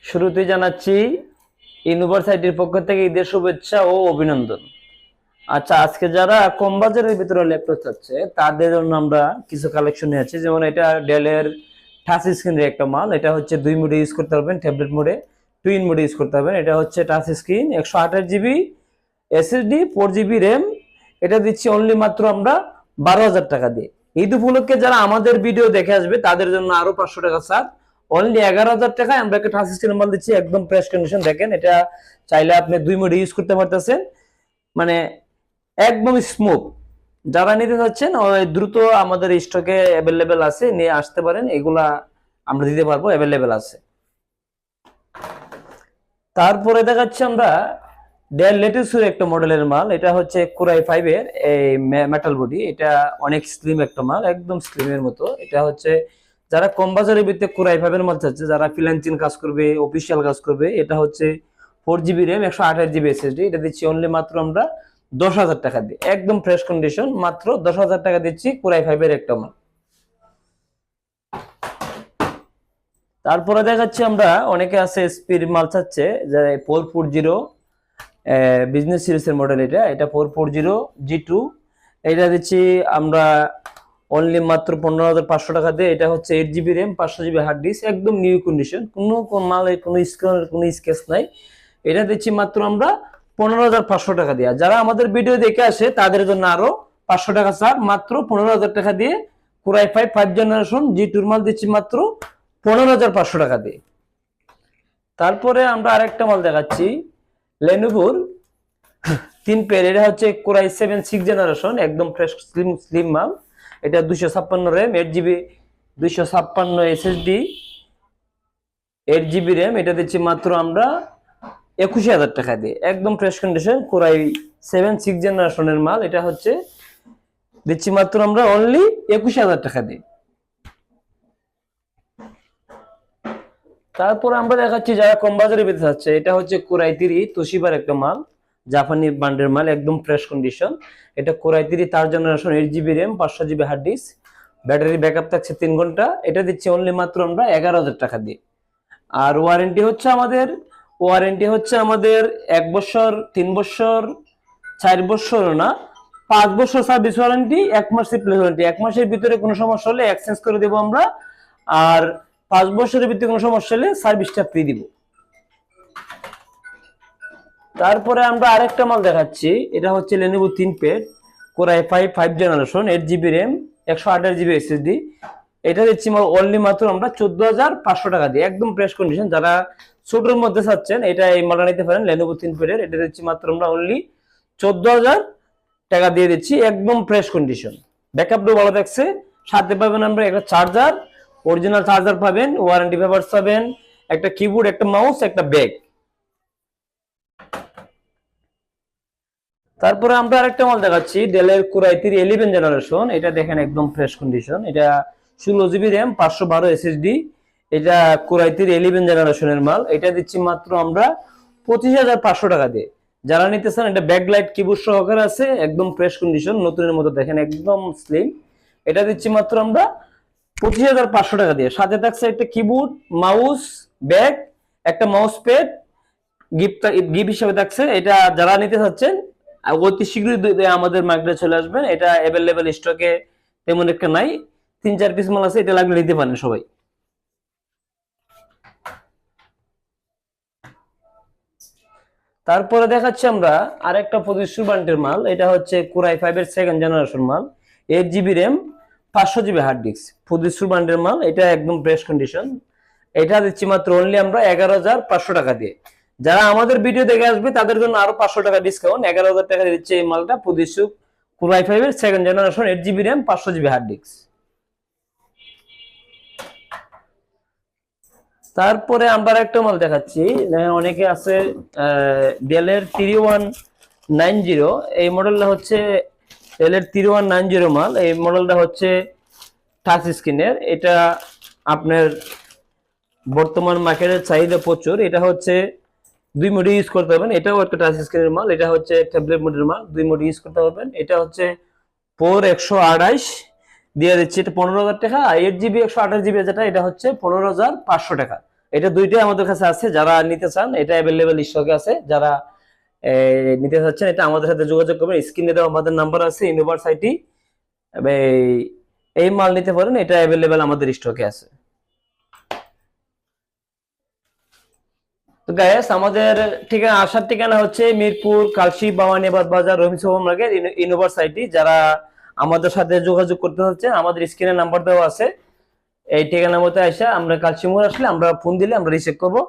শুরুতেই জানাচ্ছি ইউনিভার্সিটির পক্ষ থেকে ঈদের শুভেচ্ছা ও অভিনন্দন। আচ্ছা, আজকে যারা কম বাজারের ভিতরে ল্যাপটপ চাচ্ছে তাদের জন্য আমরা কিছু কালেকশন নিয়ে আছি। যেমন এটা ডেলের টাচ স্ক্রিনের একটা মাল। এটা হচ্ছে 2 মোডে ইউজ করতে পারবেন, ট্যাবলেট মোডে, টুইন মোডে ইউজ করতে পারবেন। এটা হচ্ছে touch screen, 128 GB SSD, 4 GB RAM. এটা দিচ্ছি অনলি মাত্র আমরা 12,000 টাকা দিয়ে। ঈদ উপলক্ষে যারা আমাদের ভিডিও দেখে আসবে তাদের জন্য আরো 500 টাকা ছাড়। অনলি 11,000 টাকায় আমরা একটা টাচ স্ক্রিন মাল দিচ্ছি, একদম ফ্রেশ কন্ডিশন। দেখেন, এটা চাইলে আপনি 2 মোডে ইউজ করতে পারতেছেন, মানে একদম স্মুথ। যারা নিতে চাচ্ছেন ওই দ্রুত আমাদের স্টকে অ্যাভেলেবেল আছে, নিয়ে আসতে পারেন। এগুলা আমরা দিতে পারবো, অ্যাভেলেবেল আছে। তারপরে দেখাচ্ছি আমরা ডেল লেটিসের একটা মডেলের মাল। এটা হচ্ছে কোরাই 5 এর এই মেটাল বডি। এটা অনেক স্লিম একটা মাল, একদম স্লিমের মতো। এটা হচ্ছে যারা কম বাজারের ভিতরে কোরাই 5 এর মাল চাচ্ছে, যারা ফ্রিল্যান্সিং কাজ করবে, অফিসিয়াল কাজ করবে। এটা হচ্ছে 4 জিবি র্যাম, 128 জিবি এসএসডি। এটা দিচ্ছি অনলি মাত্র আমরা 10,000 টাকা দিয়ে, একদম ফ্রেশ কন্ডিশন। মাত্র 10,000 টাকা দিচ্ছি কোরাই 5 এর একটা মাল। তারপরে দেখাচ্ছি আমরা, অনেকে আছে এসপির মাল চাচ্ছে, যে 440 বিজনেস সিরিজের মডেল। এটা 440 G2। এটা দিচ্ছি আমরা অনলি মাত্র 15,500 টাকা দিয়ে। এটা হচ্ছে 8 GB RAM, 500 GB hard disk, একদম নিউ কন্ডিশন, কোনো মালের কোনো স্ক্র্যাচ কোনো স্কেচ নাই। এটা দিচ্ছি মাত্র আমরা 15,500 টাকা দিয়ে। যারা আমাদের ভিডিও দেখে আসে তাদের জন্য আরো 500 টাকা ছাড়, মাত্র 15,000 টাকা দিয়ে। কোরাই 5 জেনারেশন G2 মাল দিচ্ছি মাত্র 15,500 টাকা দিয়ে। তারপরে আমরা আরেকটা মাল দেখাচ্ছি, লেনোভোর 3 পেয়ার। এটা হচ্ছে কোরাই 7 6 জেনারেশন, একদম ফ্রেশ স্লিম মাল। এটা 256 RAM, 8 GB, 256 SSD, 8 GB RAM. এটা দিচ্ছি মাত্র আমরা 21,000 টাকা দিয়ে, একদম ফ্রেশ কন্ডিশন। কোরাই 7 6 জেনারেশনের মাল। এটা হচ্ছে দিচ্ছি মাত্র আমরা অনলি 21,000 টাকা দিয়ে। তারপর আমরা দেখাচ্ছি যারা কম বাজারে পেতে যাচ্ছে, এটা হচ্ছে কোরাই 3 তোশিবার একটা মাল, জাপানি ব্র্যান্ডের মাল, একদম ফ্রেশ কন্ডিশন। এটা Core i 3 3rd generation, 8 GB RAM, 500 GB hard disk, battery backup থাকছে 3 ঘন্টা। এটা দিচ্ছে অনলি মাত্র আমরা 11,000 টাকা দিয়ে। আর ওয়ারেন্টি হচ্ছে আমাদের 1 বছর, 3 বছর, 4 বছর না, 5 বছর সার্ভিস ওয়ারেন্টি, 1 মাস রিপ্লেস ওয়ারেন্টি। 1 মাসের ভিতরে কোনো সমস্যা হলে এক্সচেঞ্জ করে দেবো আমরা। আর 5 বছরের ভিতরে কোনো সমস্যা হলে সার্ভিসটা ফ্রি দিব। তারপরে আমরা আরেকটা মাল দেখাচ্ছি, এটা হচ্ছে Lenovo 3 pad, Core i 5 generation, 8 GB RAM, 128 GB SSD. এটা দিচ্ছি অনলি মাত্র আমরা 14,500 টাকা দিয়ে, একদম ফ্রেশ কন্ডিশন। যারা ছোটর মধ্যে চাচ্ছেন এটা এই মালটা নিতে পারেন, লেনোভো 3 পেডের। এটা দিচ্ছি মাত্র আমরা অনলি 14,000 টাকা দিয়ে দিচ্ছি, একদম ফ্রেশ কন্ডিশন। ব্যাকআপটাও ভালো থাকছে। সাথে পাবেন আমরা একটা চার্জার, অরিজিনাল চার্জার পাবেন, ওয়ারেন্টি পেপারস পাবেন, একটা কিবোর্ড, একটা মাউস, একটা ব্যাগ। তারপরে আমরা আরেকটা মাল দেখাচ্ছি, ডেলের কোরাই 3 11 জেনারেশন। এটা দেখেন একদম ফ্রেশ কন্ডিশন। এটা 16 জিবি র্যাম, 512 এসএসডি। এটা কোরাই 3 11 জেনারেশনের মাল। এটা দিচ্ছি মাত্র আমরা 25,500 টাকা দিয়ে। যারা নিতেছেন, এটা ব্যাকলাইট কিবোর্ড সহকারে আছে, একদম ফ্রেশ কন্ডিশন, নতুনের মতো, দেখেন একদম স্লিম। এটা দিচ্ছি মাত্র আমরা 25,500 টাকা দিয়ে। সাথে থাকছে একটা কিবোর্ড, মাউস, ব্যাগ, একটা মাউস প্যাড, গিফট গিফট হিসেবে থাকছে। এটা যারা নিতে চাচ্ছেন অতি শীঘ্রই আমাদের মার্কেটে চলে আসবেন। এটা অ্যাভেলেবেল স্টকে তেমন একটা নাই, 3 4 পিস মাল আছে। এটা লাগলে নিতে পারেন সবাই। তারপরে দেখাচ্ছি আমরা আরেকটা প্রতিষ্ঠান ব্র্যান্ডের মাল। এটা হচ্ছে কোরাই 5 এর 2nd জেনারেশন মাল, 8 GB RAM, 500 GB hard disk, প্রতিষ্ঠান ব্র্যান্ডের মাল। এটা একদম ফ্রেশ কন্ডিশন। এটা দিচ্ছি মাত্র অনলি আমরা 11,500 টাকা দিয়ে। যারা আমাদের ভিডিও দেখে আসবে তাদের জন্য আরো 500 টাকা ডিসকাউন্ট, 11,000 টাকা দিচ্ছে এই মালটা। প্রতিষ্ঠান কোরাই 5 এর 2nd generation, 8 GB RAM, 500 GB hard disk. তারপরে আমরা একটা মাল দেখাচ্ছি, অনেকে আছে ডেলের 3190। এই মডেলটা হচ্ছে ডেলের 3190 মাল। এই মডেলটা হচ্ছে টাচ স্ক্রিনের। এটা আপনার বর্তমান মার্কেটের চাহিদা প্রচুর। এটা হচ্ছে 2 মোডে ইউজ করতে পারবেন। এটাও একটা টাচ স্ক্রিনের মাল। এটা হচ্ছে ট্যাবলেট মোডের মাল, 2 মোডে ইউজ করতে পারবেন। এটা হচ্ছে 128 দিয়ে দিচ্ছে, এটা 15,000 টাকা। আর 8 জিবি 128 জিবি যেটা, এটা হচ্ছে 15,500 টাকা। এটা দুইটাই আমাদের কাছে আছে, যারা নিতে চান এটা অ্যাভেলেবেল স্টকে আছে। যারা নিতে চাচ্ছেন এটা আমাদের সাথে যোগাযোগ করবেন, স্ক্রিনে দেওয়া আমাদের নাম্বার আছে, ইউনিভার্স আইটি, এই মাল নিতে পারেন, এটা অ্যাভেলেবেল আমাদের স্টকে আছে। তো গাইস আমাদের ঠিকানা, আসার ঠিকানা হচ্ছে মিরপুর কালশি বাওয়ানিয়াবাদ বাজার রহিম সুপার মার্কেট, ইউনিভার্স আইটি। যারা আমাদের সাথে যোগাযোগ করতে চাচ্ছেন আমাদের স্ক্রিনে নাম্বার দেওয়া আছে, এই ঠিকানা মতো এসে আমরা কালশি মোড় আসলে আমরা ফোন দিলে আমরা রিসিভ করবো।